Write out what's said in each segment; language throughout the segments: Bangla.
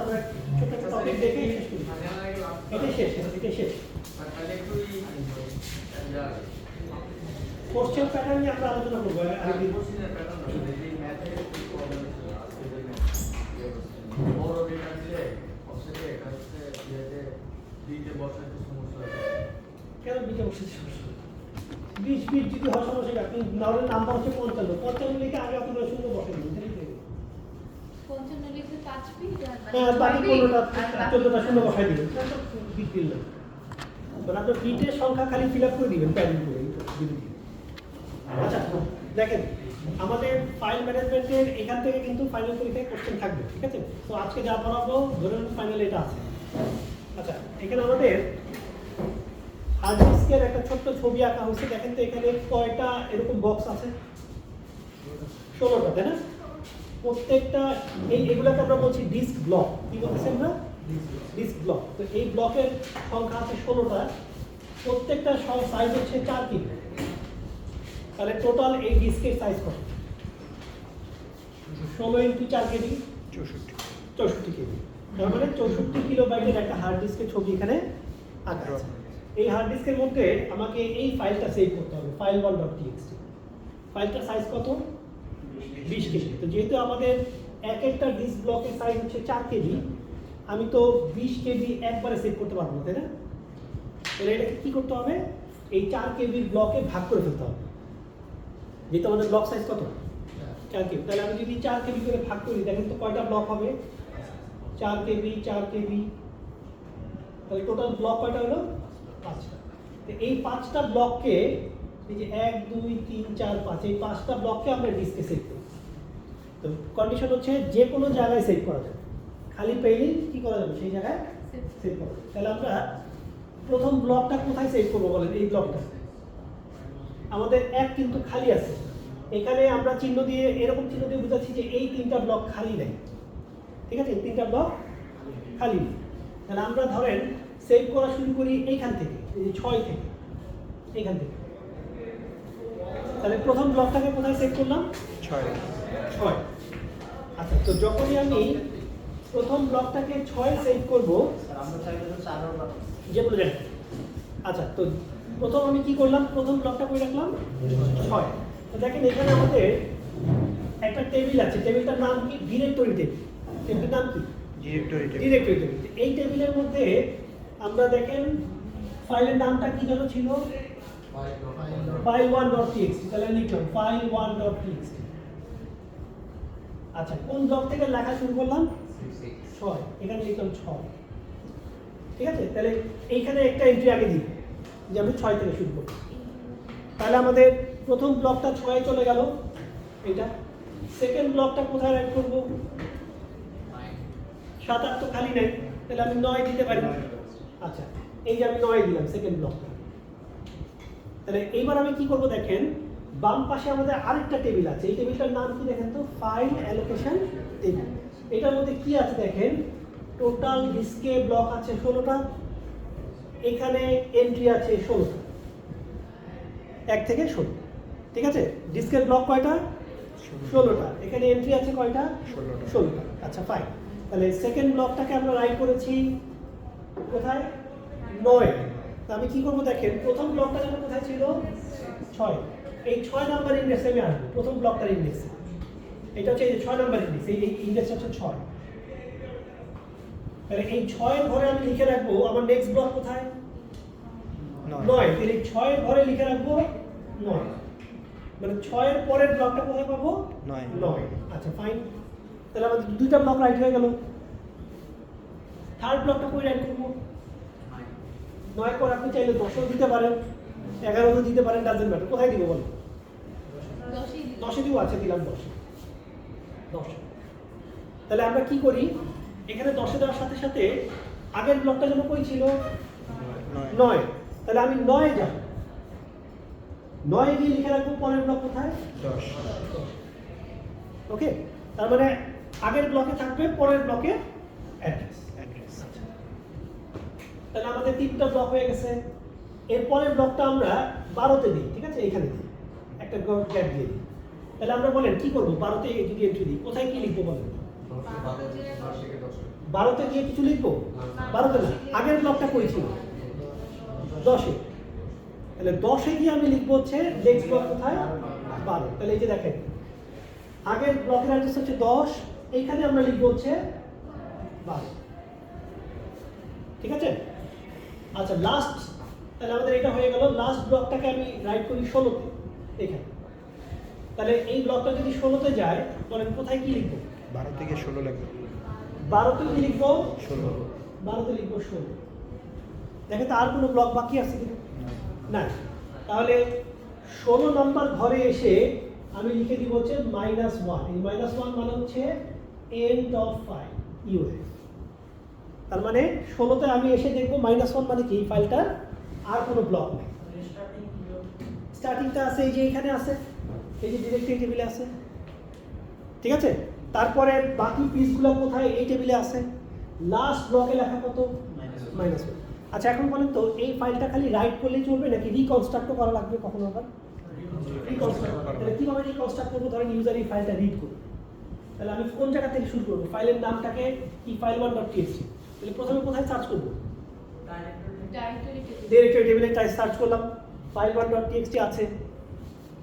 আমরা ছোট ছোট টপিক দেখে শেষ করি। এটাই শেষ, এটাই শেষ। কোশ্চেন প্যাটার্ন নিয়ে আমরা আলোচনা করবো আরেকদিন। কেন বিটে বসেছে সমস্যা? 20 ফিট যদি হয় সমস্যা, আপনি নাওরের নাম্বার হচ্ছে 55, 55 লিখে আগে আপনারা শূন্য বসে দিন, ঠিক আছে? 55 লিখে 5 ফিট হ্যাঁ, বাকি 15টা 14টা শূন্য বসাই দিবেন, বিট দিল না। আপনার ফিটের সংখ্যা খালি ফিল আপ করে দিবেন প্যানেল করে। আচ্ছা দেখেন, আমাদের ফাইল ম্যানেজমেন্টের এখান থেকে কিন্তু ফাইনাল পরীক্ষায় কোশ্চেন থাকবে, ঠিক আছে? তো আজকে যা পড়াবো ধরুন ফাইনাল এটা আছে। আচ্ছা, এখানে আমাদের হার্ড ডিস্কের একটা ছোট্ট ছবি আঁকা হয়েছে। দেখেন তো এখানে কয়টা এরকম বক্স আছে? 16টা, তাই না? প্রত্যেকটা এগুলোকে আমরা বলছি ডিস্ক ব্লক। কি বলতেছি আমরা? Disk block. তো এই ব্লকের সংখ্যা আছে 16টা, প্রত্যেকটা সাইজ হচ্ছে 4 কিলো। তাহলে টোটাল এই ডিস্কের সাইজ কত? 16 × 4 কেজি 64 কেজি। তার মানে 64 কিলোবাইটের একটা হার্ড ডিস্কের ছবি এখানে আঁকা আছে। এই হার্ড ডিস্কের মধ্যে আমাকে এই ফাইলটা সেভ করতে হবে, file1.txt। ফাইলটার সাইজ কত? 20 কেজি। তো যেহেতু আমাদের এক একটা ডিস্ক ব্লকের সাইজ হচ্ছে 4 কেজি, আমি তো 20 কেজি একবারে সেভ করতে পারবো না, তাই না? তাহলে এটাকে কি করতে হবে? এই 4 কেবির ব্লকে ভাগ করে ফেলতে হবে। যেহেতু আমাদের ব্লক সাইজ কত? 4 কেবি। তাহলে আমি যদি 4 কেবি করে ভাগ করি, দেখেন তো কয়টা ব্লক হবে? 4 কেবি 4 কেবি, তাহলে টোটাল ব্লক কয়টা হলো? 5টা। তো এই 5টা ব্লককে, এই যে 1 2 3 4 5, এই 5টা ব্লককে আমরা ডিস্কে সেভ করি। তো কন্ডিশন হচ্ছে যে কোনো জায়গায় সেভ করা যাবে, খালি পেইলেই কি করা যাবে? সেই জায়গায় সেভ করা যাবে। তাহলে আমরা প্রথম ব্লকটা কোথায় সেভ করবো বলেন? এই ব্লকটা আমাদের এক কিন্তু খালি আছে। এখানে আমরা চিহ্ন দিয়ে, এরকম চিহ্ন দিয়ে বুঝাচ্ছি যে এই 3টা ব্লক খালি নেই, ঠিক আছে? 3টা ব্লক খালি নেই। তাহলে আমরা ধরেন সেভ করা শুরু করি এইখান থেকে, এই যে 6 থেকে, এইখান থেকে। তাহলে প্রথম ব্লকটাকে কোথায় সেভ করলাম? 6। আচ্ছা, তো যখনই আমি প্রথম ব্লকটাকে 6 সেভ করবো, যে বলে যান। আচ্ছা, তো প্রথম আমি কি করলাম? প্রথম ব্লকটা করে রাখলাম 6। তো দেখেন এখানে আমাদের একটা টেবিল আছে, টেবিলটার নাম কি? Directory table. টেবিলটার নাম কি? Directory table. এই টেবিলের মধ্যে আমরা দেখেন ফাইলের নামটা কি যেন ছিল? file1.txt। তাহলে লিখলাম file1.txt। আচ্ছা, কোন ব্লক থেকে লেখা শুরু করলাম? 6। এখানে লিখলাম 6, ঠিক আছে? তাহলে এইখানে একটা এন্ট্রি আগে দিই যে আমি 6 থেকে শুরু করব। তাহলে আমাদের প্রথম ব্লকটা 6 চলে গেল, এটা। সেকেন্ড ব্লকটা কোথায় রাইট করব? 7 8 তো খালি নাই, তাহলে আমি 9 দিতে পারি। আচ্ছা, এই যে আমি 9 দিলাম সেকেন্ড ব্লকটা। তাহলে এইবার আমি কি করব? দেখেন বাম পাশে আমাদের আরেকটা টেবিল আছে। এই টেবিলটার নাম কি দেখেন তো? File allocation table. এটার মধ্যে কি আছে দেখেন? টোটাল ডিস্কে ব্লক আছে 16টা, এখানে এন্ট্রি আছে 16টা, 1 থেকে 16, ঠিক আছে? ডিস্কের ব্লক কয়টা? 16টা। এখানে এন্ট্রি আছে কয়টা? 16টা। আচ্ছা ফাইন। তাহলে সেকেন্ড ব্লকটাকে আমরা রাইট করেছি কোথায়? 9। তা আমি কি করবো দেখেন, প্রথম ব্লকটা যেন কোথায় ছিল? 6। এই 6 নাম্বার ইন্ডেক্সে আমি আসবো, প্রথম ব্লকটার ইন্ডেক্সে। এটা হচ্ছে এই 6 নাম্বার ইন্ডেক্স, এই ইন্ডেক্স হচ্ছে 6। তাহলে এই 6 এর ঘরে আমি লিখে রাখবো আমার নেক্সট ব্লক কোথায়? 9। তাহলে 6 এর ঘরে লিখে রাখবো 9, মানে 6 এর পরের ব্লকটা কোথায় পাবো? 9। আচ্ছা ফাইন। তাহলে আমাদের দুইটা ব্লক রাইট হয়ে গেল। থার্ড ব্লকটা কই রাইট করবো? 9 পর আপনি চাইলে 10ও দিতে পারেন, 11ও দিতে পারেন, ডাজন্ট ম্যাটার। কোথায় দিব বলো? 10 দিব। আচ্ছা দিলাম 10। তাহলে আমরা কি করি? এখানে 10 দেওয়ার সাথে সাথে আগের ব্লকটা যেন কই ছিল? 9। তাহলে আমি 9 যাব, 9 দিয়ে লিখে রাখবো পরের ব্লক কোথায়? 10। ওকে, তার মানে আগের ব্লকে থাকবে পরের ব্লকে অ্যাড্রেস। তাহলে আমাদের 3টা ব্লক হয়ে গেছে। এর পরের ব্লকটা আমরা 12তে দিই, ঠিক আছে? এখানে দিই, একটা গ্যাপ দিয়ে দিই। তাহলে আমরা বলেন কি করবো? 12তে যদি এন্ট্রি দিই, কোথায় কি লিখবো বলেন? 12তে গিয়ে কিছু লিখবো? 12তে না, আগের ব্লকটা করেছিল 10-এ। তাহলে 10-এ গিয়ে আমি লিখবো হচ্ছে নেক্সট ব্লক কোথায়? 12। তাহলে এই যে দেখেন আগের ব্লকের অ্যাড্রেস হচ্ছে 10, এইখানে আমরা লিখবো হচ্ছে 12। ঠিক আছে? আচ্ছা লাস্ট, তাহলে আমাদের এটা হয়ে গেল। লাস্ট ব্লকটাকে আমি রাইট করি 16তে এখানে। তাহলে এই ব্লকটা যদি 16তে যায়, বলেন কোথায় কি লিখবো? 12 থেকে 16 লাগবে। 12তে কি লিখবো? 16। 12তে লিখবো 16। দেখেন তো আর কোনো ব্লক বাকি আছে কিনা? না। তাহলে 16 নম্বর ঘরে এসে আমি লিখে দিব হচ্ছে -1। এই -1 মানে হচ্ছে এন্ড অফ ফাইল ইউএফ। তার মানে 16তে আমি এসে দেখবো -1 মানে কি, এই ফাইলটার আর কোনো ব্লক নেই। স্টার্টিংটা আছে এই যে এখানে আছে, এই যে ডিরেক্টরি টেবিলে আছে। ঠিক আছে? তারপরে বাকি পিসগুলো কোথায়? এই টেবিলে আছে। লাস্ট ব্লকে লেখা কত? -1। আচ্ছা এখন বলেন তো এই ফাইলটা খালি রাইট করলেই চলবে নাকি রিকনস্ট্রাক্টও করা লাগবে কখনো আবার? রিকনস্ট্রাক্ট। তাহলে কিভাবে রিকনস্ট্রাক্ট করবো? ধরেন ইউজার এই ফাইলটা রিড করবে, তাহলে আমি কোন জায়গা থেকে শুরু করবো? ফাইলের নামটাকে কি file1.txt, তাহলে প্রথমে কোথায় সার্চ করবো? ডিরেক্টরি টেবিলে সার্চ করলাম, file1.txt আছে।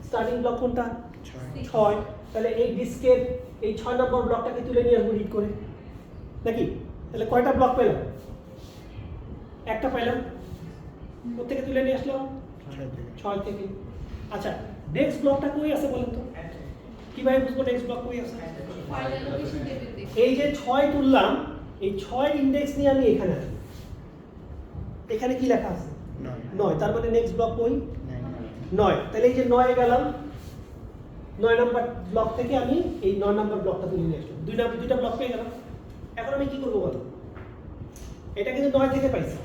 স্টার্টিং ব্লক কোনটা? 6। তাহলে এই ডিস্কের এই 6 নম্বর ব্লকটাকে তুলে নিয়ে আসবো রিড করে নাকি? তাহলে কয়টা ব্লক পেলাম? একটা পেলাম। কোথেকে তুলে নিয়ে আসলাম? 6 থেকে। আচ্ছা নেক্সট ব্লকটা কই আছে বলেন তো? কিভাবে বুঝবো নেক্সট ব্লক কই আছে? এই যে 6 তুললাম, এই 6 ইন্ডেক্স নিয়ে আমি এখানে আসবো। এখানে কি লেখা আছে? 9। তার মানে নেক্সট ব্লক কই? 9। তাহলে এই যে 9 এ গেলাম, 9 নম্বর ব্লক থেকে আমি এই 9 নম্বর ব্লকটা তুলে নিয়ে আসলাম। দুইটা ব্লক পেয়ে গেলাম। এখন আমি কি করবো বলো? এটা কিন্তু 9 থেকে পাইছি।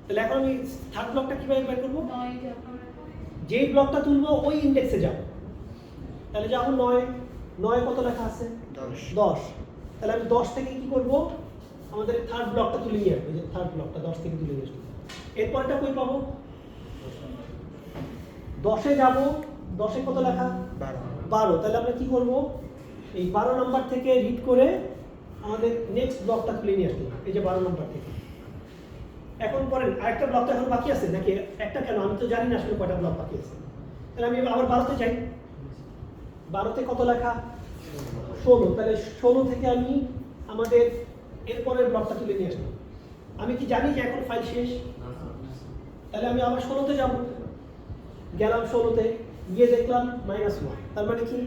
তাহলে এখন আমি থার্ড ব্লকটা কিভাবে বের করবো? যেই ব্লকটা তুলবো ওই ইন্ডেক্সে যাব। তাহলে যাবো 9 কত লেখা আছে? 10। তাহলে আমি 10 থেকে কি করব? আমাদের থার্ড ব্লকটা তুলে নিয়ে আসবো। এই যে থার্ড ব্লকটা 10 থেকে তুলে নিয়ে আসবো। এরপরটা কই পাবো? 10-এ যাব। 10-এ কত লেখা? 12। তাহলে আমরা কি করব? এই 12 নম্বর থেকে রিড করে আমাদের নেক্সট ব্লকটা তুলে নিয়ে আসবো। এই যে 12 নম্বর থেকে। এখন পরে আরেকটা ব্লক তো এখন বাকি আছে নাকি? একটা কেন? আমি তো জানি না আসলে কয়টা ব্লক বাকি আছে। তাহলে আমি আবার 12তে যাই। 12তে কত লেখা? 16। তাহলে 16 থেকে আমি আমাদের এরপরের ব্লকটা তুলে নিয়ে আসলাম। আমি কি জানি যে এখন ফাইল শেষ? তাহলে আমি আবার 16তে যাব। গেলাম 16তে, গিয়ে দেখলাম -1। তার মানে কি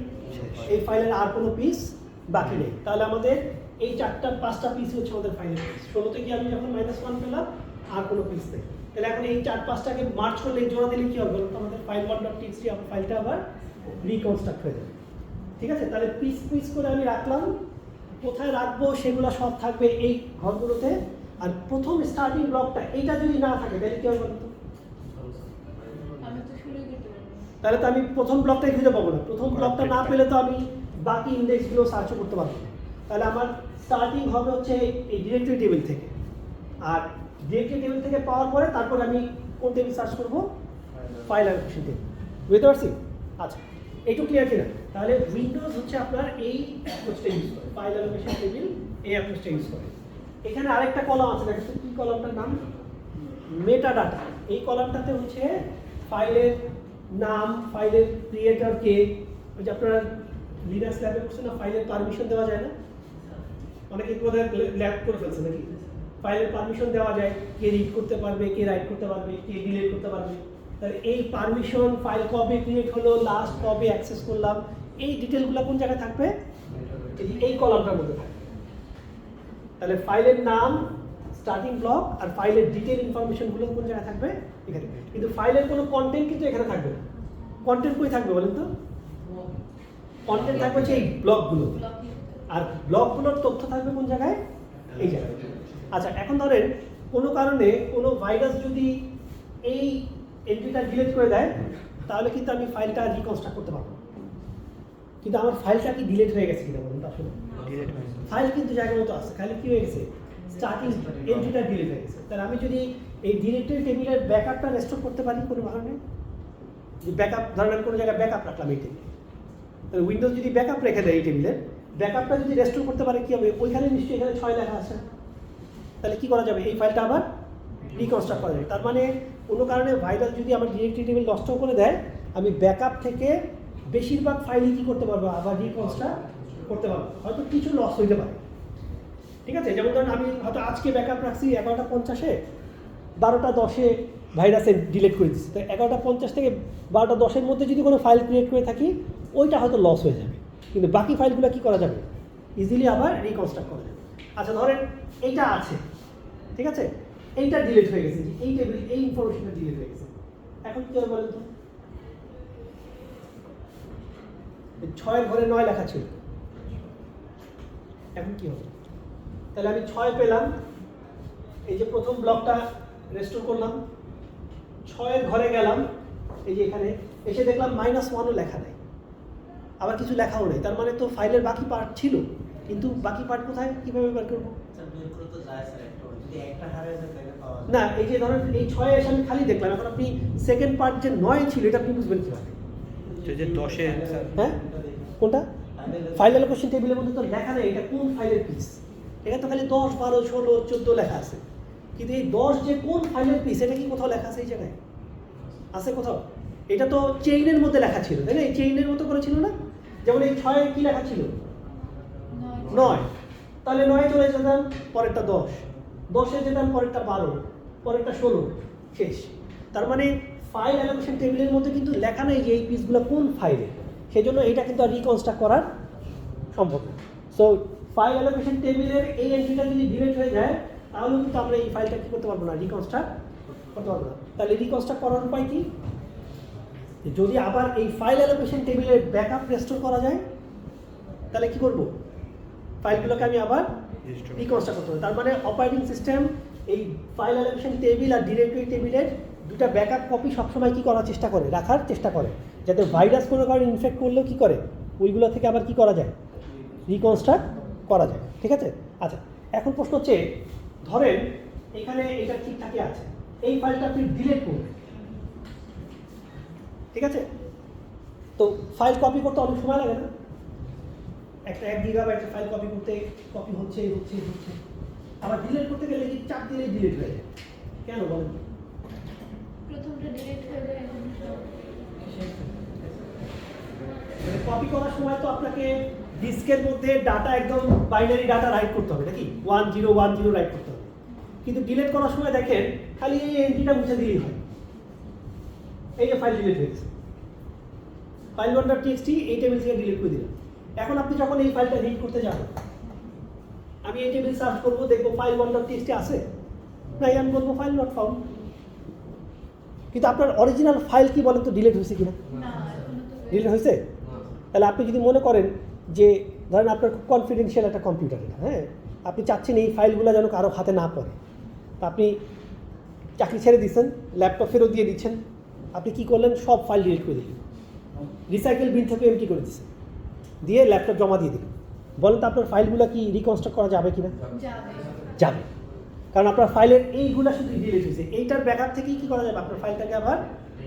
এই ফাইলের আর কোনো পিস বাকি নেই। তাহলে আমাদের এই 4-5টা পিস হচ্ছে আমাদের ফাইলের পিস। 16তে গিয়ে আমি যখন -1 পেলাম, আর কোনো পিস নেই। তাহলে এখন এই 4-5টাকে মার্জ করলে জোড়া দিলে কি হবে? আমাদের file1.txt ফাইলটা আবার রিকনস্ট্রাক্ট হয়ে যাবে। ঠিক আছে? তাহলে পিস করে আমি রাখলাম। কোথায় রাখবো সেগুলো সব থাকবে এই ঘরগুলোতে। আর প্রথম স্টার্টিং ব্লকটা এইটা যদি না থাকে তাহলে কি হবে বলতো? তাহলে তো আমি প্রথম ব্লকটাই খুঁজে পাবো না। প্রথম ব্লকটা না পেলে তো আমি বাকি ইন্ডেক্সগুলো সার্চও করতে পারবো না। তাহলে আমার স্টার্টিং হবে হচ্ছে এই ডিরেক্টরি টেবিল থেকে। আর ডিরেক্টরি টেবিল থেকে পাওয়ার পরে তারপর আমি কোন টেবিল সার্চ করবো? File allocation table. বুঝতে পারছি? আচ্ছা এইটুকু ক্লিয়ার কিনা? তাহলে উইন্ডোজ হচ্ছে আপনার এই অ্যাপ্রোচটা ইউজ করে, ফাইল অ্যালোকেশন টেবিল এই অ্যাপ্রোচটা ইউজ করে। এখানে আরেকটা কলাম আছে, দেখেন কি কলামটার নাম? Meta data. এই কলামটাতে হচ্ছে ফাইলের নাম, ফাইলের ক্রিয়েটর কে, ওই যে আপনারা লিনাক্স ল্যাবে করছেন না, ফাইলের পারমিশন দেওয়া যায় না? অনেকে কোথায় ল্যাব করে ফেলছে নাকি? ফাইলের পারমিশন দেওয়া যায়, কে রিড করতে পারবে, কে রাইট করতে পারবে, কে ডিলিট করতে পারবে। তাহলে এই পারমিশন, ফাইল কবে ক্রিয়েট হলো, লাস্ট কবে অ্যাক্সেস করলাম, এই ডিটেলগুলো কোন জায়গায় থাকবে? এই কলামটার মধ্যে থাকবে। তাহলে ফাইলের নাম, স্টার্টিং ব্লক আর ফাইলের ডিটেল ইনফরমেশনগুলো কোন জায়গায় থাকবে? এখানে। কিন্তু ফাইলের কোনো কন্টেন্ট কিন্তু এখানে থাকবে না। কন্টেন্ট কই থাকবে বলেন তো? কন্টেন্ট থাকবে হচ্ছে এই ব্লকগুলো। আর ব্লকগুলোর তথ্য থাকবে কোন জায়গায়? এই জায়গায়। আচ্ছা এখন ধরেন কোনো কারণে কোনো ভাইরাস যদি এই এন্ট্রিটা ডিলিট করে দেয়, তাহলে কিন্তু আমি ফাইলটা রিকনস্ট্রাক্ট করতে পারবো। কিন্তু আমার ফাইলটা কি ডিলিট হয়ে গেছে কিনা বলুন তো? আসলে ফাইল কিন্তু জায়গার মতো আছে, খালি কি হয়ে গেছে? স্টার্টিং এন্ট্রিটা ডিলিট হয়ে গেছে। তাহলে আমি যদি এই ডিরেক্টরি টেবিলের ব্যাকআপটা রেস্টোর করতে পারি কোনো কারণে, ব্যাকআপ ধরেন আমি কোনো জায়গায় ব্যাকআপ রাখলাম এই টেবিলে, তাহলে উইন্ডোজ যদি ব্যাকআপ রেখে দেয় এই টেবিলের, ব্যাকআপটা যদি রেস্টোর করতে পারে কি হবে, ওইখানে নিশ্চয়ই এখানে 6 লেখা আছে, তাহলে কি করা যাবে, এই ফাইলটা আবার রিকনস্ট্রাক্ট করা যাবে। তার মানে কোনো কারণে ভাইরাস যদি আমার ডিরেক্টরি টেবিল নষ্ট করে দেয়, আমি ব্যাকআপ থেকে বেশিরভাগ ফাইলই কী করতে পারবো, আবার রিকনস্ট্রাক্ট করতে পারবো। হয়তো কিছু লস হইতে পারে, ঠিক আছে। যেমন ধরুন আমি হয়তো আজকে ব্যাকআপ রাখছি 11:50-এ, 12:10-এ ভাইরাসে ডিলিট করে দিচ্ছি, তো 11:50 থেকে 12:10-এর মধ্যে যদি কোনো ফাইল ক্রিয়েট করে থাকি, ওইটা হয়তো লস হয়ে যাবে, কিন্তু বাকি ফাইলগুলো কী করা যাবে, ইজিলি আবার রিকনস্ট্রাক্ট করা যাবে। আচ্ছা ধরেন এইটা আছে, ঠিক আছে, এইটা ডিলিট হয়ে গেছে, এই টেবিল এই ইনফরমেশনটা ডিলিট হয়ে গেছে, এখন কি হবে বলেন তো, 6 ঘরে 9 লেখা ছিল, এখন কি হবে, তাহলে আমি 6 পেলাম, এই যে প্রথম ব্লকটা রেস্টোর করলাম, 6 ঘরে গেলাম, এই যে এখানে এসে দেখলাম -1ও লেখা নেই, আবার কিছু লেখাও নেই, তার মানে তো ফাইলের বাকি পার্ট ছিল, কিন্তু বাকি পার্ট কোথায়, কীভাবে বের করবো? না, এই যে ধরেন এই 6 এসে আমি খালি দেখলাম, এখন আপনি সেকেন্ড পার্ট যে 9 ছিল এটা আপনি বুঝবেন কীভাবে? যে 10-এ হ্যাঁ, কোনটা ফাইল অ্যালোকেশন টেবিলের মধ্যে তো লেখা নেই এটা কোন ফাইলের পিস, এখানে তো খালি 10, 12, 16, 14 লেখা আছে, কিন্তু এই 10 যে কোন ফাইলের পিস এটা কি কোথাও লেখা আছে এই জায়গায়? আছে কোথাও? এটা তো চেইনের মধ্যে লেখা ছিল, তাই না? এই চেইনের মতো করে ছিল না, যেমন এই 6 কি লেখা ছিল 9, তাহলে 9 চলে যেতাম, পরেরটা 10, 10-এ যেতাম, পরেরটা 12, পরেরটা 16, শেষ। তার মানে ফাইল অ্যালোকেশন টেবিলের মধ্যে কিন্তু লেখা নেই যে এই পিসগুলো কোন ফাইলে, সেই জন্য এটা কিন্তু আর রিকনস্ট্রাক্ট করার সম্ভব না। সো ফাইল অ্যালোকেশন টেবিলের এই এন্ট্রিটা যদি ডিলিট হয়ে যায়, তাহলে কিন্তু আমরা এই ফাইলটা কী করতে পারবো না, রিকনস্ট্রাক্ট করতে পারবো না। তাহলে রিকনস্ট্রাক্ট করার উপায় কি? যদি আবার এই ফাইল অ্যালোকেশন টেবিলের ব্যাকআপ রেস্টোর করা যায়, তাহলে কি করব, ফাইলগুলোকে আমি আবার রিকনস্ট্রাক্ট করতে হবে। তার মানে অপারেটিং সিস্টেম এই ফাইল অ্যালোকেশন টেবিল আর ডিরেক্টরি টেবিলের দুটা ব্যাকআপ কপি সবসময় কী করার চেষ্টা করে, রাখার চেষ্টা করে, যাতে ভাইরাস কোনো কারণে ইনফেক্ট করলেও কী করে, ওইগুলো থেকে আবার কী করা যায়, রিকনস্ট্রাক্ট করা যায়, ঠিক আছে। আচ্ছা, এখন প্রশ্ন হচ্ছে, ধরেন এখানে এটা ঠিকঠাকই আছে, এই ফাইলটা আপনি ডিলিট করবেন, ঠিক আছে, তো ফাইল কপি করতে অনেক সময় লাগে না, একটা 1 গিগাবাইটের ফাইল কপি করতে কপি হচ্ছে, আবার ডিলিট করতে গেলে কি 4 দিনেই ডিলিট হয়ে যায়, কেন বলেন? প্রথমটা ডিলিট হয়ে যায়, কপি করার সময় তো আপনাকে ডিস্কের মধ্যে ডাটা একদম বাইনারি ডাটা রাইট করতে হবে নাকি, 1010 রাইট করতে হবে, কিন্তু ডিলিট করার সময় দেখেন খালি এই এন্ট্রিটা মুছে দিলেই হয়, এই যে ফাইল ডিলিট হয়ে গেছে, file1.txt এই টেবিল থেকে ডিলিট করে দিলাম। এখন আপনি যখন এই ফাইলটা রিড করতে যাবেন, আমি এই টেবিল সার্চ করবো, দেখবো file1.txt আছে, নাই আমি বলবো ফাইল নট ফাউন্ড, কিন্তু আপনার অরিজিনাল ফাইল কি বলেন তো, ডিলিট হয়েছে কিনা? না এখনো তো ডিলিট হয়েছে? তাহলে আপনি যদি মনে করেন যে ধরেন আপনার খুব কনফিডেন্সিয়াল একটা কম্পিউটার এটা, হ্যাঁ, আপনি চাচ্ছেন এই ফাইলগুলো যেন কারো হাতে না পড়ে, তা আপনি চাকরি ছেড়ে দিচ্ছেন, ল্যাপটপ ফেরত দিয়ে দিচ্ছেন, আপনি কি করলেন, সব ফাইল ডিলিট করে দিলেন, রিসাইকেল বিন থেকে এমটি করে দিচ্ছেন, দিয়ে ল্যাপটপ জমা দিয়ে দিলেন, বলেন তো আপনার ফাইলগুলো কি রিকনস্ট্রাক্ট করা যাবে কিনা? যাবে। যাবে, কারণ আপনার ফাইলের এইগুলো শুধু ডিলিট হয়েছে, এইটার ব্যাকআপ থেকেই কী করা যাবে, আপনার ফাইলটাকে আবার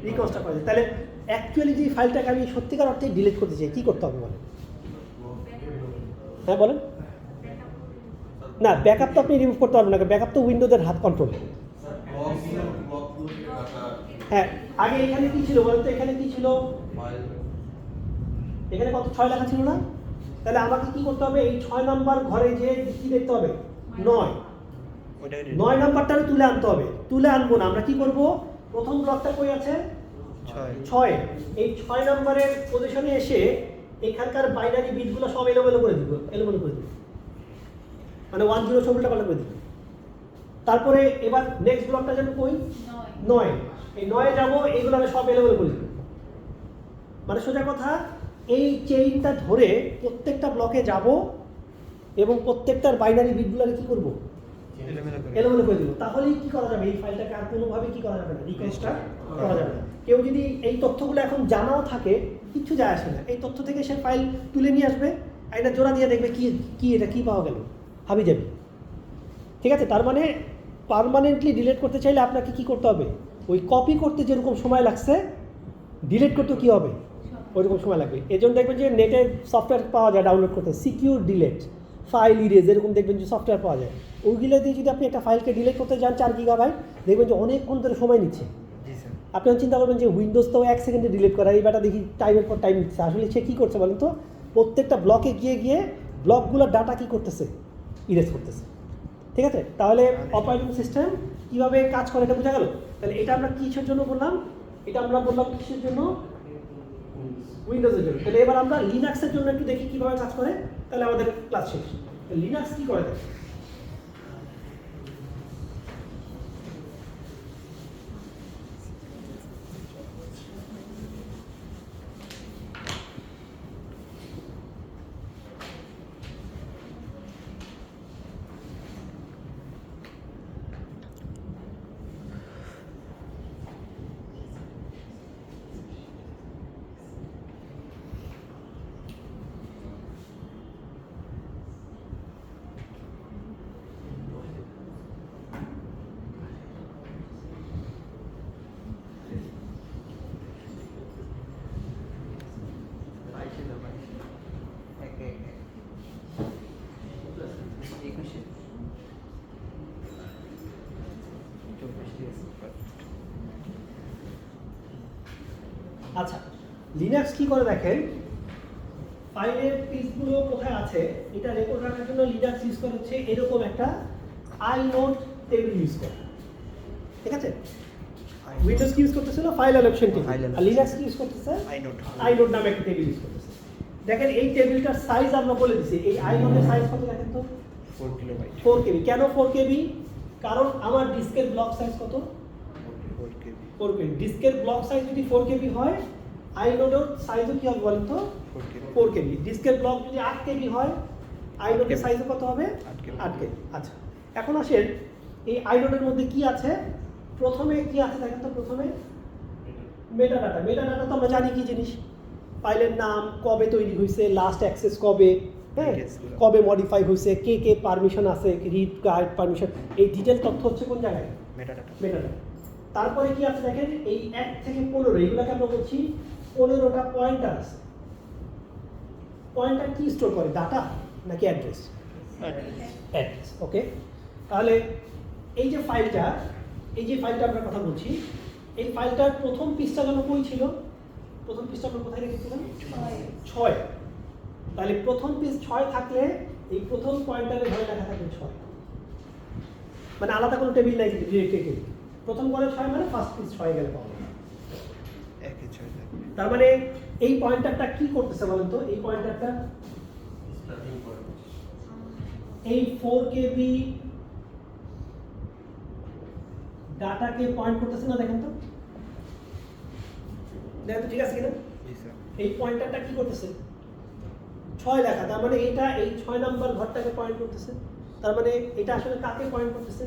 রিকনস্ট্রাক্ট করা যায়। তাহলে অ্যাকচুয়ালি যে ফাইলটাকে আমি সত্যিকার অর্থে ডিলিট করতে চাই, কী করতে হবে বলেন? হ্যাঁ বলেন। না, ব্যাকআপ তো আপনি রিমুভ করতে পারবেন না, ব্যাকআপ তো উইন্ডোজের হাত কন্ট্রোল। হ্যাঁ, আগে এখানে কি ছিল বলেন তো, এখানে কি ছিল, এখানে কত 6 লেখা ছিল না, তাহলে আমাকে কি করতে হবে, এই 6 নাম্বার ঘরে যে কি দেখতে হবে, 9 নাম্বারটা তুলে আনতে হবে, তুলে আনবো না, আমরা কি করব, প্রথম ব্লকটা কই আছে 6, এই 6 নাম্বারের পজিশনে এসে এখানকার বাইনারি বিটগুলো সব এলোমেলো করে দিব, মানে 10 সবটা পাল্টা করে দিব। তারপরে এবার নেক্সট ব্লকটা যেন কই 9, এই 9-এ যাবো, এইগুলো আমি সব এলোমেলো করে দিব, মানে সোজা কথা এই চেইনটা ধরে প্রত্যেকটা ব্লকে যাব এবং প্রত্যেকটার বাইনারি বিটগুলোকে কি করব, এলোমেলো করে দেবো, তাহলেই কি করা যাবে, এই ফাইলটাকে আর কোনোভাবে কি করা যাবে না, রিকনস্ট্রাক্ট করা যাবে না। কেউ যদি এই তথ্যগুলো এখন জানাও থাকে, কিচ্ছু যায় আসে না, এই তথ্য থেকে সে ফাইল তুলে নিয়ে আসবে, এটা জোড়া দিয়ে দেখবে কি এটা কি পাওয়া গেল, হাবি যাবে, ঠিক আছে। তার মানে পার্মানেন্টলি ডিলিট করতে চাইলে আপনাকে কি করতে হবে, ওই কপি করতে যেরকম সময় লাগছে, ডিলিট করতে কি হবে ওইরকম সময় লাগবে। এই জন্য দেখবেন যে নেটে সফটওয়্যার পাওয়া যায় ডাউনলোড করতে, সিকিউর ডিলেট, ফাইল ইরেজ, এরকম দেখবেন যে সফটওয়্যার পাওয়া যায়। ওইগুলো দিয়ে যদি আপনি একটা ফাইলকে ডিলেট করতে যান 4 GB, দেখবেন যে অনেকক্ষণ ধরে সময় নিচ্ছে। জি স্যার। আপনি চিন্তা করবেন যে উইন্ডোজ তো 1 সেকেন্ডে ডিলিট করা, এই ব্যাটা দেখি টাইমের পর টাইম নিচ্ছে। আসলে সে কী করছে বলেন তো, প্রত্যেকটা ব্লকে গিয়ে ব্লকগুলোর ডাটা কী করতেছে, ইরেজ করতেছে। ঠিক আছে, তাহলে অপারেটিং সিস্টেম কীভাবে কাজ করে এটা বোঝা গেল। তাহলে এটা আমরা কিসের জন্য বললাম, এটা আমরা বললাম কিসের জন্য, উইন্ডোজের জন্য। তাহলে এবার আমরা লিনাক্সের জন্য একটু দেখি কীভাবে কাজ করে, তাহলে আমাদের ক্লাস শেষ। লিনাক্স কী করে দেখে। আচ্ছা, লিনাক্স কি করে দেখেন, ফাইলের পিসগুলো কোথায় আছে এটা রেকর্ড রাখার জন্য লিনাক্স ইউজ করে হচ্ছে এরকম একটা আইনোড টেবিল ইউজ করে। ঠিক আছে, উইন্ডোজ কি ইউজ করতেছিল, ফাইল অ্যালোকেশন টেবিল, আর লিনাক্স কি ইউজ করতেছে, আইনোড নামে একটা টেবিল ইউজ করতেছে। দেখেন এই টেবিলটার সাইজ আমরা বলে দিছি, এই আইনোডের সাইজ কত দেখেন তো, 4 KB। 4 KB। কেন 4 KB? কারণ আমার ডিস্কের ব্লক সাইজ কত, 4 KB। 4 KB। ডিস্কের ব্লক সাইজ যদি 4 KB হয়, আইনোডের সাইজও কি হবে বলেন তো, 4 KB। ডিস্কের ব্লক যদি 8 KB হয়, আইনোডের সাইজও কত হবে, 8 KB। আচ্ছা, এখন আসেন এই আইনোডের মধ্যে কি আছে। প্রথমে কি আছে দেখেন তো, প্রথমে মেটাডাটা। মেটাডাটা তো আমরা জানি কি জিনিস, ফাইলের নাম, কবে তৈরি হয়েছে, লাস্ট অ্যাক্সেস কবে, হ্যাঁ, কবে মডিফাই হয়েছে, কে পারমিশন আছে, রিড গাইড পারমিশন, এই ডিটেল তথ্য হচ্ছে কোন জায়গায়, মেটাডাটা। তারপরে কি আছে দেখেন, এই 1 থেকে 15, এইগুলোকে আমরা বলছি 15টা পয়েন্টার আছে। পয়েন্টার কি স্টোর করে, ডাটা নাকি অ্যাড্রেস? অ্যাড্রেস। ওকে, তাহলে এই যে ফাইলটা আমরা কথা বলছি, এই ফাইলটার প্রথম পৃষ্ঠা যেন কই ছিল, প্রথম পৃষ্ঠা আমরা কোথায় রেখেছিলাম, 6। তাহলে প্রথম পিস 6 থাকলে এই প্রথম পয়েন্টারে ধরে লেখা থাকবে 6, মানে আলাদা কোনো টেবিল নাই, ডিরেক্টলি প্রথম করে 6 মানে ফার্স্ট পিস 6 গেলে পাবো। তার মানে এই পয়েন্টারটা কি করতেছে বলেন তো, এই পয়েন্টারটা এই 4 KB ডাটাকে পয়েন্ট করতেছে না, দেখেন তো, দেখেন তো ঠিক আছে কিনা। এই পয়েন্টারটা কি করতেছে, 6 লেখা, তার মানে এটা এই 6 নাম্বার ঘরটাকে পয়েন্ট করতেছে। তার মানে এটা আসলে কাকে পয়েন্ট করতেছে,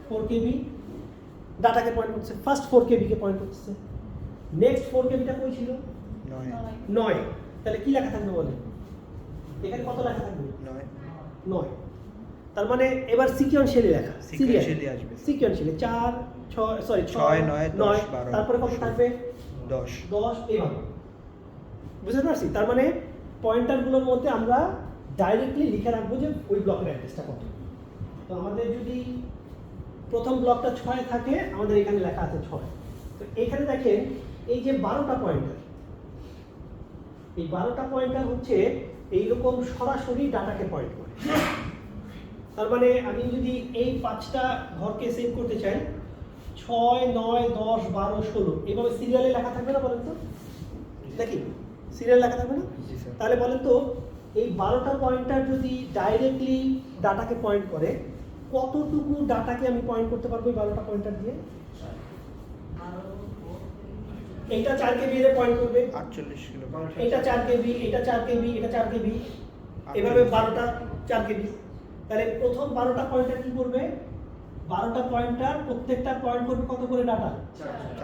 4 KB ডাটাকে পয়েন্ট করতেছে, ফার্স্ট 4 KB কে পয়েন্ট করতেছে। নেক্সট 4 KB টা কই ছিল, 9। তাহলে কি লেখা থাকবে বলেন, এখানে কত লেখা থাকবে, 9। তার মানে এবার সিকোয়েন্সিয়ালি লেখা, সিকোয়েন্সিয়ালি আসবে, সিকোয়েন্সিয়ালি 4 6 9 10, তারপরে কত থাকবে, 10 এভাবে। বুঝতে পারছি? তার মানে পয়েন্টারগুলোর মধ্যে আমরা ডাইরেক্টলি লিখে রাখবো যে ওই ব্লকের অ্যাড্রেসটা কত। তো আমাদের যদি প্রথম ব্লকটা 6 থাকে, আমাদের এখানে লেখা আছে 6। তো এখানে দেখেন এই যে 12টা পয়েন্টার, এই 12টা পয়েন্টার হচ্ছে এইরকম সরাসরি ডাটাকে পয়েন্ট করে। তার মানে আমি যদি এই 5টা ঘরকে সেভ করতে চাই, 6 9 10 12 16 এইভাবে সিরিয়ালে লেখা থাকবে না বলেন তো, দেখি সিরিয়াল লেখা থাকবে না। তাহলে বলেন তো এই 12টা পয়েন্টার যদি ডাইরেক্টলি ডাটাকে পয়েন্ট করে, কতটুকু ডাটাকে আমি পয়েন্ট করতে পারবো এই 12টা পয়েন্টার দিয়ে? এটা 4 KB এর পয়েন্ট করবে, 48 কিলো। এটা 4 KB, এটা 4 KB, এটা 4 KB, এভাবে 12টা 4 KB। তাহলে প্রথম 12টা পয়েন্টার কি করবে, 12টা পয়েন্টার প্রত্যেকটা পয়েন্ট করবে কত করে ডাটা,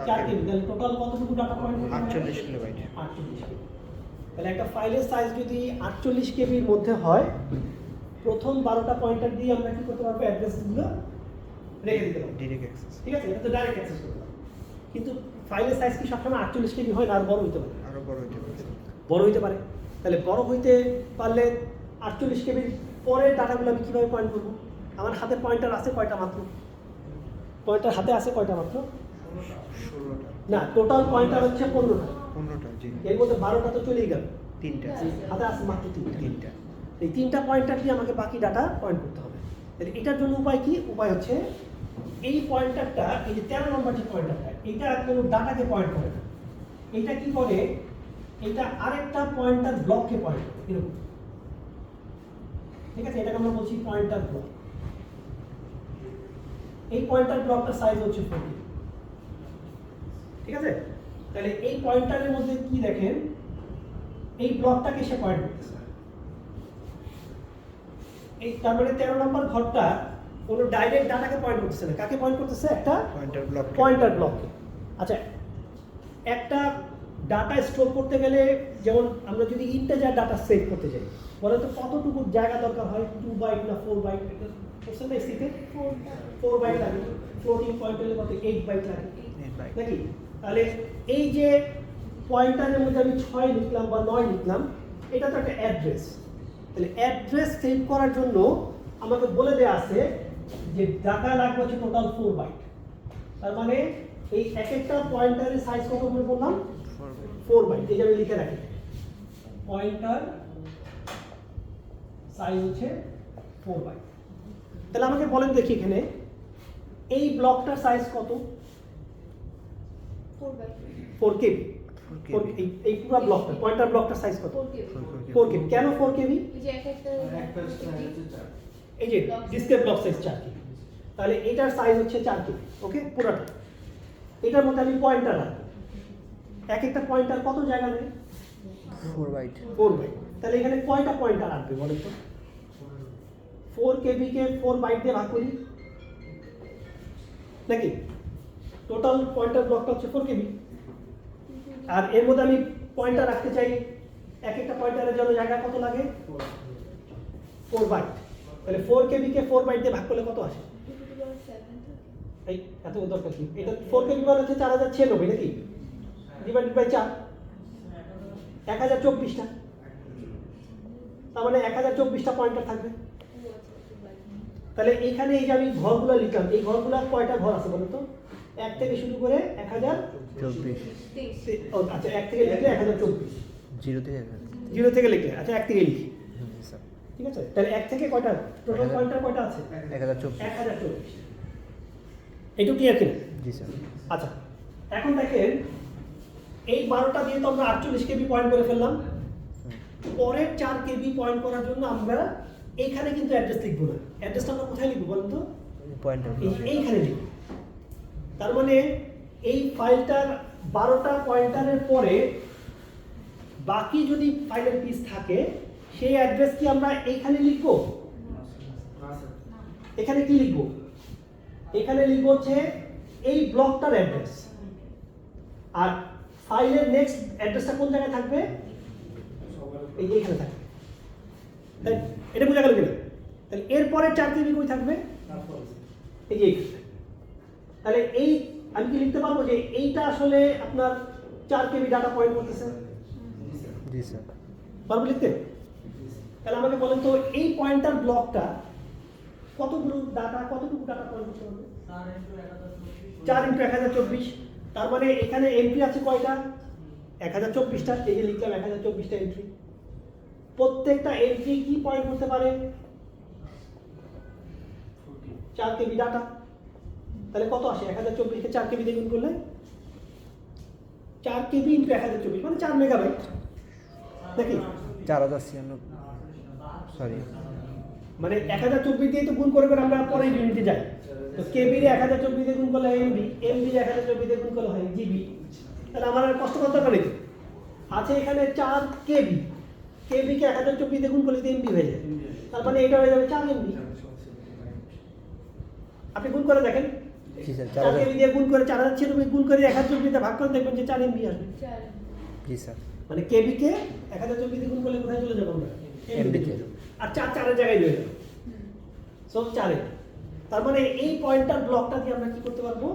4 KB। তাহলে টোটাল কতটুকু ডাটা পয়েন্ট করবে, 48 কিলোবাইট। 48 KB। তাহলে একটা ফাইলের সাইজ যদি 48 KB এর মধ্যে হয়, প্রথম 12টা পয়েন্টার দিয়ে আমরা কি করতে পারবো, অ্যাড্রেসগুলো রেখে দিতে পারবো, ডাইরেক্ট অ্যাক্সেস। ঠিক আছে, এটা তো ডাইরেক্ট অ্যাক্সেস করতে পারবো। কিন্তু ফাইলের সাইজ কি সবসময় 48 KB হয় না, আর বড় হতে পারে? আরো বড় হতে পারে। বড় হইতে পারে। তাহলে বড় হইতে পারলে 48 কেবির পরের ডাটাগুলো আমি কীভাবে পয়েন্ট করবো? আমার হাতে পয়েন্টার আছে কয়টা মাত্র? পয়েন্টার হাতে আছে কয়টা মাত্র? 16টা, না, টোটাল পয়েন্টার হচ্ছে 15টা। 15টা, জি। এর মধ্যে 12টা তো চলেই গেল, 3টা, হাতে আছে মাত্র 3টা। 3টা। এই 3টা পয়েন্টার দিয়ে আমাকে বাকি ডাটা পয়েন্ট করতে হবে। তাহলে এটার জন্য উপায় কি? উপায় হচ্ছে এই পয়েন্টারটা, এই যে 13 নম্বর যে পয়েন্টারটা, এটা কোনো ডাটাকে পয়েন্ট করে না। এটা কি করে? এটা আরেকটা পয়েন্টার ব্লককে পয়েন্ট করে, এরকম। ঠিক আছে, এটাকে আমরা বলছি পয়েন্টার ব্লক। এই পয়েন্টার ব্লকটার সাইজ হচ্ছে 40। ঠিক আছে, তাহলে এই পয়েন্টারের মধ্যে কি দেখেন, এই ব্লকটাকে সে পয়েন্ট করতেছে। এই তার মানে 13 নম্বর ঘরটা কোনো ডাইরেক্ট ডাটাকে পয়েন্ট করতেছে না, কাকে পয়েন্ট করতেছে? একটা পয়েন্টার ব্লক। পয়েন্টার ব্লককে। আচ্ছা, একটা ডাটা স্টোর করতে গেলে, যেমন আমরা যদি ইন্টিজার ডাটা সেভ করতে যাই, বলে তো কতটুকু জায়গা দরকার হয়? 2 বাইট না 4 বাইট? এটা কোশ্চেন না এসিতে 4 বাইট লাগে। ফ্লোটিং পয়েন্ট হলে কত? 8 বাইট লাগে নাকি? তাহলে এই যে পয়েন্টারের মধ্যে আমি 6 লিখলাম বা 9 লিখলাম, এটা তো একটা অ্যাড্রেস। তাহলে অ্যাড্রেস সেভ করার জন্য আমাকে বলে দেওয়া আছে যে ডাটা লাগবে হচ্ছে টোটাল 4 বাইট। তার মানে এই এক একটা পয়েন্টারের সাইজ কত করে বললাম? 4 বাইট। এই যে আমি লিখে রাখি, পয়েন্টার সাইজ হচ্ছে 4 বাইট। তাহলে আমাকে বলেন দেখি এখানে এই ব্লকটার সাইজ কত? 4 কেবি। এই পুরো ব্লকটা, পয়েন্টার ব্লকটার সাইজ কত? 4 কেবি। কেন 4 কেবি? এই যে ডিসপ্লে ব্লক সাইজ 4 কেবি। তাহলে এটার সাইজ হচ্ছে 4 কেবি। ওকে, পুরোটা। এটার মধ্যে আমি পয়েন্টার রাখবো। এক একটা পয়েন্টার কত জায়গা নেয়? 4 বাইট। 4 বাইট। তাহলে এখানে কয়টা পয়েন্টার আসবে বলেন তো? 4 কেবি কে 4 বাইট দিয়ে ভাগ করি নাকি? টোটাল পয়েন্টার ব্লকটা হচ্ছে 4 কেবি। আর এর মধ্যে আমি পয়েন্টার রাখতে চাই, এক একটা পয়েন্টারের জন্য জায়গা কত লাগে? 4 বাইট। তাহলে 4 কেবি কে 4 বাইট দিয়ে ভাগ করলে কত আসে? এই এত দরকার কি? এটা 4 কেবি মানে হচ্ছে 4096 নাকি? ডিভাইডেড বাই 4, 1024টা। তার মানে 1024টা পয়েন্টার থাকবে। তাহলে এইখানে এই যে আমি ঘরগুলো লিখলাম, এই ঘরগুলো কয়টা ঘর আছে বলতো? 1 থেকে শুরু করে 1024। আচ্ছা, 1 থেকে লিখলে 1024। 0 থেকে 0 থেকে লিখলে, আচ্ছা 1 থেকে লিখি। স্যার। ঠিক আছে, তাহলে 1 থেকে কয়টা টোটাল পয়েন্টার কয়টা আছে? 1024। 1024। এইটুকু ক্লিয়ার কিনা? জি স্যার। আচ্ছা, এখন দেখেন এই 12টা দিয়ে তো আমরা 48 কেবি পয়েন্ট করে ফেললাম। পরের 4 কেবি পয়েন্ট করার জন্য আমরা এইখানে কিন্তু অ্যাড্রেস লিখবো না। অ্যাড্রেসটা আমরা কোথায় লিখবো বলুন তো? Pointer block. এইখানে লিখবো। তার মানে এই ফাইলটার 12টা পয়েন্টারের পরে বাকি যদি ফাইলের পিস থাকে, সেই অ্যাড্রেস কি আমরা এইখানে লিখবো? এখানে কি লিখবো? এখানে লিখবো হচ্ছে এই ব্লকটার অ্যাড্রেস। আর ফাইলের নেক্সট অ্যাড্রেসটা কোন জায়গায় থাকবে? এই যে এখানে থাকবে। তাই এটা বোঝা গেল কিনা? তাহলে এরপরে 4 কেবি কই থাকবে? এই যে এইখানে। তাহলে এই আমি কি লিখতে পারবো যে এইটা আসলে আপনার 4 কেবি ডাটা পয়েন্ট করতেছে? জি স্যার। পারবো লিখতে? তাহলে আমাকে বলেন তো এই পয়েন্টার ব্লকটা কতটুকু ডাটা পয়েন্ট করতে হবে? 4 × 1024। তার মানে এখানে এন্ট্রি আছে কয়টা? 1024টা। এই যে লিখলাম 1024টা এন্ট্রি। প্রত্যেকটা এন্ট্রি কি পয়েন্ট করতে পারে? 4 কেবি ডাটা। তাহলে কত আসে? 1024 কে 4 কেবি দিয়ে গুণ করলে 4 কেবি × 1024 মানে 4 মেগাবাইট নাকি? 4096, সরি, মানে 1024 দিয়ে তো গুণ করে করে আমরা পরে ইউনিটে যাই। তো কেবি রে 1024 দিয়ে গুণ করলে হয় এমবি, এমবি রে 1024 দিয়ে গুণ করলে হয় জিবি। তাহলে আমার আর কষ্ট করতে হবে না। আছে এখানে 4 কেবি, কেবি কে 1024 দিয়ে গুণ করলে এমবি হয়ে যায়। তার মানে এটা হয়ে যাবে 4 এমবি। আপনি গুণ করে দেখেন। জি স্যার। 4 কেবি দিয়ে গুণ করে 4096 গুণ করে 1024 দিয়ে ভাগ করে দেখবেন যে 4 এমবি আসবে। জি স্যার। মানে কেবি কে 1024 দিয়ে গুণ করলে কোথায় চলে যাবো আমরা? এমবি তে। আর 4 জায়গায় রয়ে যাবে। সব 4 তার মানে এই পয়েন্টার ব্লকটা দিয়ে আমরা কি করতে পারবো?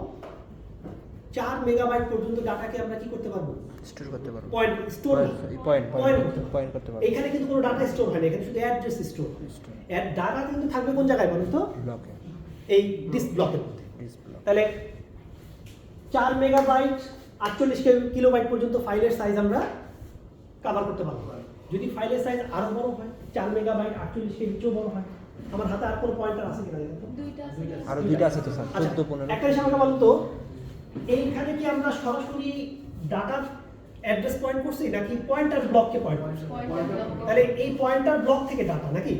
4 মেগাবাইট পর্যন্ত ডাটাকে আমরা কি করতে পারবো? স্টোর করতে পারবো। পয়েন্ট স্টোর পয়েন্ট করতে পারবো। এখানে কিন্তু কোনো ডাটা স্টোর হয় না, এখানে শুধু অ্যাড্রেস স্টোর। Store। এর ডাটা কিন্তু থাকবে কোন জায়গায় বলুন তো? ব্লকে। এই ডিস্ক ব্লকের মধ্যে। Disk block. তাহলে 4 মেগাবাইট 48 কিলোবাইট পর্যন্ত ফাইলের সাইজ আমরা কভার করতে পারবো। যদি ফাইলের সাইজ আরো বড় হয়, 4 মেগাবাইট 48 কেবির চেয়েও বড় হয়, আমার হাতে আর কোনো পয়েন্টার আছে কিনা দেখুন তো? দুইটা আছে। আরো দুইটা আছে তো স্যার, আচ্ছা, 14 15। একটা জিনিস আমাকে বলুন তো, এইখানে কি আমরা সরাসরি ডাটা অ্যাড্রেস পয়েন্ট করছি নাকি পয়েন্টার ব্লককে পয়েন্ট করছি? তাহলে এই পয়েন্টার ব্লক থেকে ডাটা নাকি?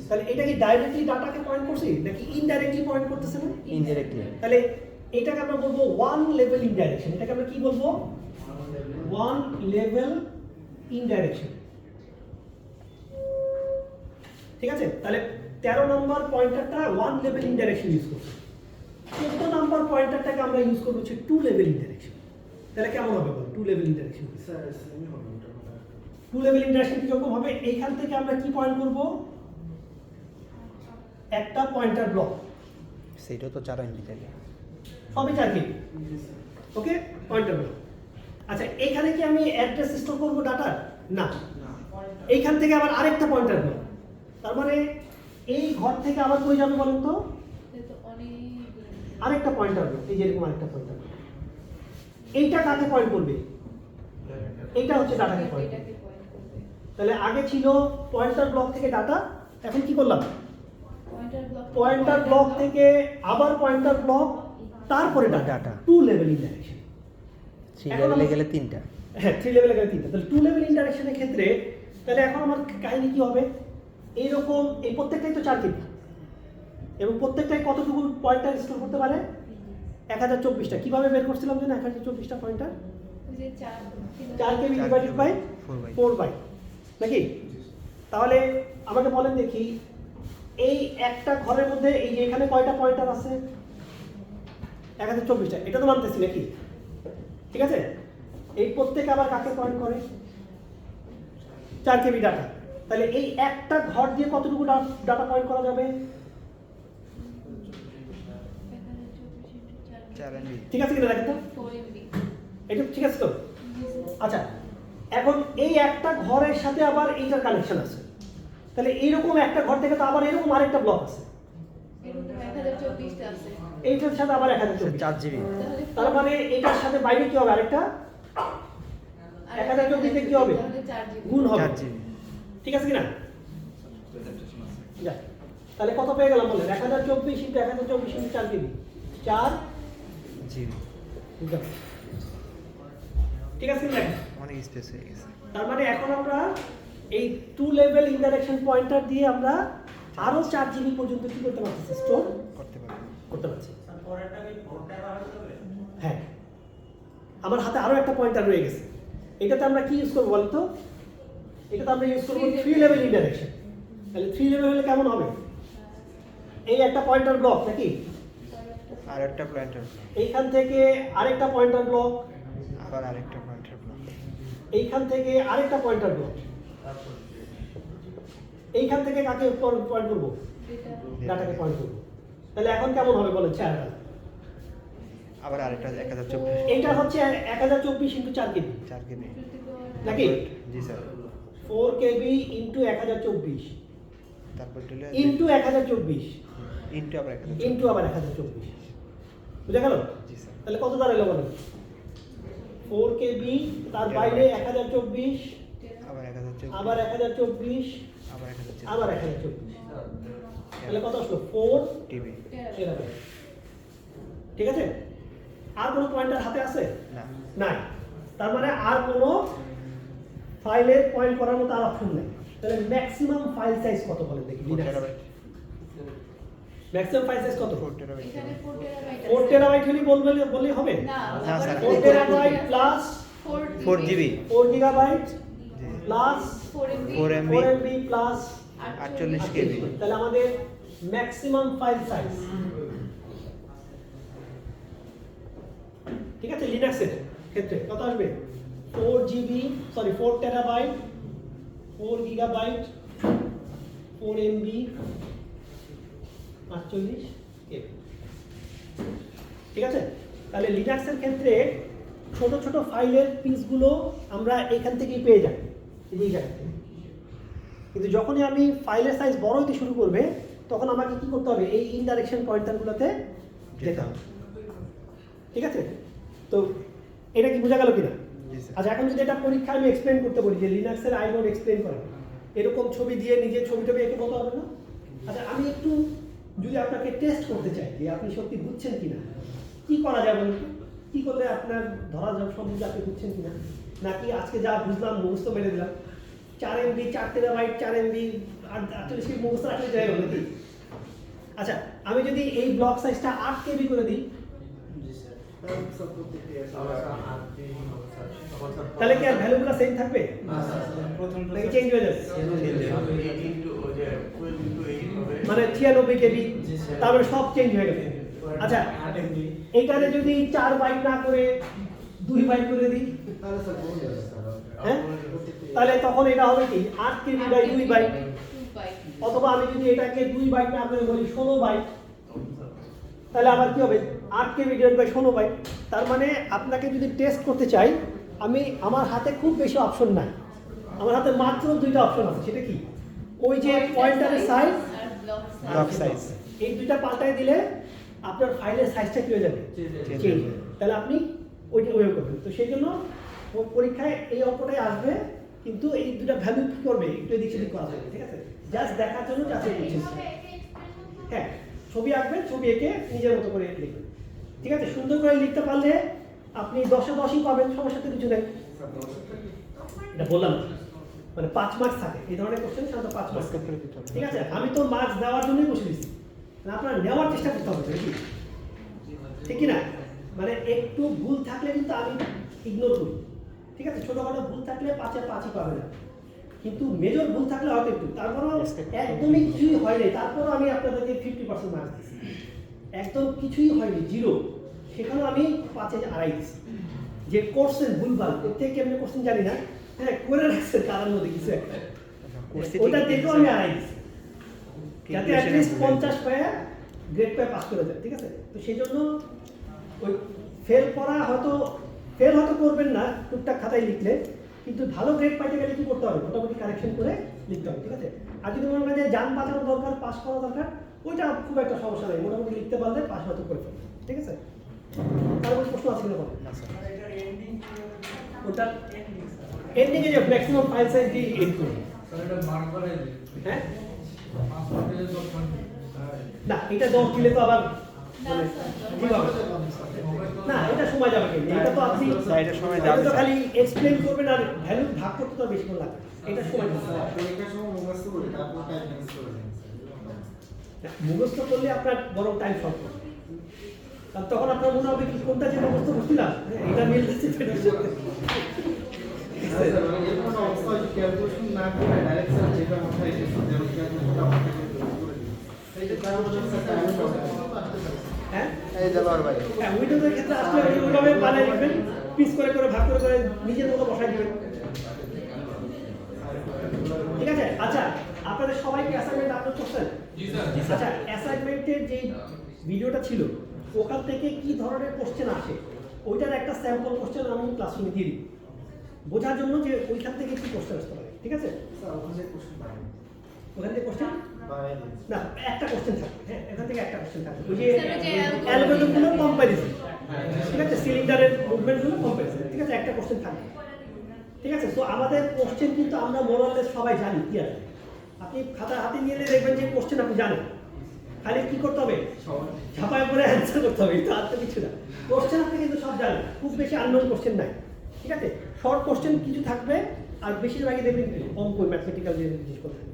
তাহলে এটা কি ডাইরেক্টলি ডাটাকে পয়েন্ট করছি নাকি ইনডাইরেক্টলি পয়েন্ট করতেছে না? ইনডাইরেক্টলি। তাহলে এটাকে আমরা বলবো ওয়ান লেভেল ইনডাইরেকশন। এটাকে আমরা কি বলবো? One level indirection. ঠিক আছে? তাহলে 13 নম্বর পয়েন্টারটা ওয়ান লেভেল ইনডাইরেকশন ইউজ করছে। 14 নম্বর পয়েন্টারটাকে আমরা ইউজ করব হচ্ছে টু লেভেল ইনডাইরেকশন। তাহলে কেমন হবে বল? Two level indirection. Two level indirection কিরকম হবে? এইখান থেকে আমরা কি পয়েন্ট করব? একটা পয়েন্টার ব্লক। সেইটাও তো 4 এমবি থাকে। সবই 4 কেবি। ওকে, পয়েন্টার ব্লক। আচ্ছা, এখানে কি আমি অ্যাড্রেস স্টোর করব ডাটার? না। এইখান থেকে আবার আরেকটা পয়েন্টার ব্লক। তার মানে এই ঘর থেকে আবার কই যাবে বলেন তো? তো অনেক আরেকটা পয়েন্টার ব্লক। এই যে এরকম আরেকটা পয়েন্টার ব্লক। এইটা কাকে পয়েন্ট করবে? এইটা হচ্ছে ডাটাকে পয়েন্ট করবে। এটাকে পয়েন্ট করবে। তাহলে আগে ছিল পয়েন্টার ব্লক থেকে ডাটা, এখন কি করলাম? পয়েন্টার ব্লক থেকে আবার পয়েন্টার ব্লক, তারপরে Data। Data. Two level indirection. 3 লেভেলে গেলে 3টা। হ্যাঁ, 3 লেভেলে গেলে 3টা। তাহলে টু লেভেল ইন্টারেকশনের ক্ষেত্রে তাহলে এখন আমার কাহিনী কি হবে? এইরকম এই প্রত্যেকটাই তো 4 কেবি এবং প্রত্যেকটাই কতটুকু পয়েন্টার স্টোর করতে পারে? 1024টা। কিভাবে বের করছিলাম যেন 1024টা পয়েন্টার? যে 4 কেবি ডিভাইডেড বাই 4 বাই নাকি? তাহলে আমাকে বলেন দেখি, এই একটা ঘরের মধ্যে এই যে এখানে কয়টা পয়েন্টার আছে? 1024টা। এটা তো মানতেছি নাকি? ঠিক আছে? এই প্রত্যেক আবার কাকে পয়েন্ট করে? 4 কেবি ডাটা। তাহলে এই একটা ঘর দিয়ে কতটুকু ডাটা পয়েন্ট করা যাবে? 4 এমবি। ঠিক আছে কিনা দেখেন তো? 4 এমবি। এটা ঠিক আছে তো? আচ্ছা, এখন এই একটা ঘরের সাথে আবার এইটার কানেকশন আছে। তাহলে এইরকম একটা ঘর থেকে তো আবার এরকম আরেকটা ব্লক আছে। এরকম 1024টা আছে। এইটার সাথে আবার 1024। 4 জিবি। তাহলে তার মানে এটার সাথে বাইরে কি হবে? আরেকটা 1024 তে কি হবে? তাহলে 4 জিবি। গুণ হবে। 4 জিবি। ঠিক আছে কিনা? যাক, তাহলে কত পেয়ে গেলাম বলেন? 1024 ইনটু 1024 ইনটু 4 কেবি, 4 জিবি। যাক। ঠিক আছে কিনা? অনেক স্পেস হয়ে গেছে। তার মানে এখন আমরা এই টু লেভেল ইনডাইরেকশন পয়েন্টার দিয়ে আমরা আরো 4 জিবি পর্যন্ত কি করতে পারছি? স্টোর করতে পারবো। করতে পারছি। হ্যাঁ, আমার হাতে আরো একটা পয়েন্টার রয়ে গেছে। এটাতে আমরা কি ইউজ করবো বলতো? এটাতে আমরা ইউজ করবো 3 লেভেল ইনডাইরেকশন। তাহলে 3 লেভেল হলে কেমন হবে? এই একটা পয়েন্টার ব্লক নাকি? আর একটা পয়েন্টার। এইখান থেকে আরেকটা পয়েন্টার ব্লক, আবার আরেকটা পয়েন্টার ব্লক। এইখান থেকে আরেকটা পয়েন্টার ব্লক, এইখান থেকে কাকে পয়েন্ট করবো? ডাটাকে পয়েন্ট করবো। তাহলে এখন কেমন হবে বলেন চেহারাটা? আবার আরেকটা 1024। এইটা হচ্ছে 1024 ইনটু 4 কেবি 4 কেবি। নাকি? জি স্যার। 4 কেবি ইনটু 1024 তারপর দিলে ইনটু 1024 ইনটু আবার 1024। ইনটু আবার 1024। বুঝা গেল? জি স্যার। তাহলে কত দাঁড়ালো বলেন? 4 কেবি, তার বাইরে 1024, আবার 1024। আবার 1024, আবার 1024। আবার 1024। তাহলে কত আসলো? 4 টিবি। টেরাবাইট। ঠিক আছে? আর কোনো পয়েন্টার হাতে আছে? না। নাই। তার মানে আর কোনো ফাইলের পয়েন্ট করার মতো আর অপশন নেই। তাহলে ম্যাক্সিমাম ফাইল সাইজ কত বলেন দেখি? 4 টেরাবাইট। ম্যাক্সিমাম ফাইল সাইজ কত? 4 টেরাবাইট। এখানে 4 টেরাবাইট আছে। 4 টেরাবাইট হলে বললেই হবে? না, না, sir. 4 terabyte plus 4 GB. 4 gigabyte জি। Plus 4 MB. 4 MB. 4 MB plus 48 KB. তাহলে আমাদের ম্যাক্সিমাম ফাইল সাইজ, ঠিক আছে, লিনাক্সের ক্ষেত্রে কত আসবে? 4 GB, sorry 4 terabyte, 4 gigabyte, 4 MB, 48 কেবি। ঠিক আছে? তাহলে লিনাক্সের ক্ষেত্রে ছোট ছোট ফাইলের পিসগুলো আমরা এখান থেকেই পেয়ে যাই, এই জায়গা থেকে। কিন্তু যখনই আমি ফাইলের সাইজ বড় হতে শুরু করবে তখন আমাকে কি করতে হবে, এই ইনডাইরেকশন পয়েন্টারগুলোতে যেতে হবে। ঠিক আছে, তো এটা কি বোঝা গেল কিনা? আচ্ছা, এখন যদি এটা পরীক্ষায় আমি এক্সপ্লেন করতে বলি যে লিনাক্সের আইনোড এক্সপ্লেন করা, এরকম ছবি দিয়ে নিজের ছবি এঁকে বলতে হবে না? আচ্ছা, আমি একটু যদি আপনাকে টেস্ট করতে চাই যে আপনি সত্যি বুঝছেন কিনা, কি করা যায় বলুন? কি করলে আপনার ধরা যাবে সম্ভব আপনি বুঝছেন কিনা, নাকি আজকে যা বুঝলাম মুখস্থ মেরে দিলাম? 4 MB 4 টেরাবাইট 4 MB 48 KB মুখস্থ রাখলে যায় নাকি? আচ্ছা, আমি যদি এই ব্লক সাইজটা 8 KB করে দিই তাহলে কি আর ভ্যালুগুলো সেম থাকবে নাকি চেঞ্জ হয়ে যাবে? মানে 96 KB, তারপরে সব চেঞ্জ হয়ে গেছে। আচ্ছা, এইটারে যদি 4 বাইট না করে 2 বাইট করে দিই, হ্যাঁ, তাহলে তখন এটা হবে কি 8 KB বাই 2 বাইট, অথবা আমি যদি এটাকে 2 বাইট না করে বলি 16 বাইট, তাহলে আবার কি হবে 8 KB ডিভাইড বাই 16 বাইট। তার মানে আপনাকে যদি টেস্ট করতে চাই, আমার হাতে খুব বেশি অপশন নাই, আমার হাতে মাত্র 2টা অপশন আছে। সেটা কি? ওই যে পয়েন্টারের সাইজ, ব্লক সাইজ, এই দুইটা পাল্টাই দিলে আপনার ফাইলের সাইজটা কি হয়ে যাবে, চেঞ্জ। তাহলে আপনি ওইটা ওয়ে করবেন। তো সেই জন্য পরীক্ষায় এই অঙ্কটাই আসবে, কিন্তু এই দুটা ভ্যালু কি করবে একটু এদিক সেদিক করা যাবে। ঠিক আছে, জাস্ট দেখার জন্য যাচাই করছেন। হ্যাঁ, ছবি আঁকবেন, ছবি এঁকে নিজের মতো করে লিখবেন। ঠিক আছে, সুন্দর করে লিখতে পারলে আপনি 10-এ 10ই পাবেন, সমস্যা তো কিছু নেই। এটা বললাম মানে 5 মার্কস থাকে এই ধরনের কোশ্চেন, সাধারণত 5 মার্কস থাকে। ঠিক আছে, আমি তো মার্কস দেওয়ার জন্যই বসে দিচ্ছি, আপনারা নেওয়ার চেষ্টা করতে হবে, নাকি ঠিক কি না? মানে একটু ভুল থাকলে কিন্তু আমি ইগনোর করি। ঠিক আছে, ছোটখাটো ভুল থাকলে 5-এ 5ই পাবে না, কিন্তু মেজর ভুল থাকলে হয়তো একটু, তারপরেও একদমই কিছুই হয়নি, তারপরেও আমি আপনাদেরকে 50% মার্কস দিচ্ছি। একদম কিছুই হয়নি, 0, সেখানেও আমি 5-এ 2.5 দিচ্ছি। যে কোশ্চেন ভুলভাল, এর থেকে কেমন কোশ্চেন জানি না, হ্যাঁ করে রাখছে কারোর মধ্যে কিছু একটা, ওটা দেখেও আমি 2.5 দিচ্ছি, যাতে অ্যাটলিস্ট 50 পায় গ্রেড পায় পাস করে যায়। ঠিক আছে, তো সেই জন্য ওই ফেল হয়তো করবেন না টুকটাক খাতায় লিখলে, কিন্তু ভালো গ্রেড পাইতে গেলে কি করতে হবে, মোটামুটি কারেকশন করে লিখতে হবে। ঠিক আছে, আর যদি মনে করেন যে যান বাঁচানো দরকার, পাস করা দরকার, ওইটা খুব একটা সমস্যা নেই, মোটামুটি লিখতে পারলে পাস হয়তো করে ফেলবে। ঠিক আছে, তার কোনো প্রশ্ন আছে কিনা বলেন? ওটা এন্ডিং এ যে ম্যাক্সিমাম ফাইল সাইজ দিয়ে এড করুন। হ্যাঁ, না এটা 10 দিলে তো আবার মানে ঠিক হবে না, এটা সময় যাবে কিন্তু এটা তো আপনি এটা সময় যাবে, তো খালি এক্সপ্লেইন করবেন আর ভ্যালু ভাগ করতে তো বেশি লাগবে, এটা সময় যাবে। মুখস্থ করলে আপনার বরং টাইম শর্ট হবে, কারণ তখন আপনার মনে হবে কি কোনটা যে মুখস্থ করছিলাম এটা মিলতেছে হ্যাঁ, উইন্ডোজের ক্ষেত্রে আসলে ওইভাবে বানায় লিখবেন, পিস করে করে ভাগ করে করে নিজের মতো বসায় দিবেন। ঠিক আছে, আচ্ছা আপনাদের সবাইকে অ্যাসাইনমেন্ট আপলোড করছেন? আচ্ছা, অ্যাসাইনমেন্টের যে ভিডিওটা ছিল ওখান থেকে কি ধরনের কোশ্চেন আসে ওইটার একটা স্যাম্পল কোশ্চেন আমি ক্লাসরুমে দিয়ে দিই, বোঝার জন্য যে ওইখান থেকে কি কোশ্চেন আসতে পারে। ঠিক আছে, ওখান থেকে কোশ্চেন না, একটা কোশ্চেন থাকবে, হ্যাঁ এখান থেকে একটা কোশ্চেন থাকবে, ওই যে অ্যালগরিদমগুলো কম্পারিজন। ঠিক আছে, সিলিন্ডারের মুভমেন্টগুলো কম্পারিজন। ঠিক আছে, একটা কোশ্চেন থাকবে। ঠিক আছে, তো আমাদের কোশ্চেন কিন্তু আমরা মোরালেস সবাই জানি কি আছে, আপনি খাতা হাতে নিয়ে দেখবেন যে কোশ্চেন আপনি জানেন, খালি কি করতে হবে, ছাপায় করে অ্যান্সার করতে হবে, কিন্তু আর তো কিছু না। কোশ্চেন আপনি কিন্তু সব জানেন, খুব বেশি আননোন কোশ্চেন নাই। ঠিক আছে, শর্ট কোশ্চেন কিছু থাকবে, আর বেশিরভাগই দেখবেন অঙ্ক ম্যাথমেটিক্যাল যে জিনিসগুলো থাকবে।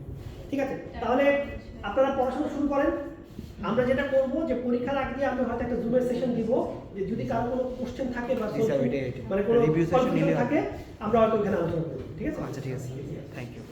ঠিক আছে, তাহলে আপনারা পড়াশোনা শুরু করেন। আমরা যেটা করব যে পরীক্ষার আগে আমরা হয়তো একটা জুমের সেশন দিব, যে যদি কারো কোনো কোশ্চেন থাকে বা মানে কোনো রিভিউ সেশন থাকে আমরা হয়তো ওখানে আলোচনা করব। ঠিক আছে, আচ্ছা ঠিক আছে, থ্যাংক ইউ।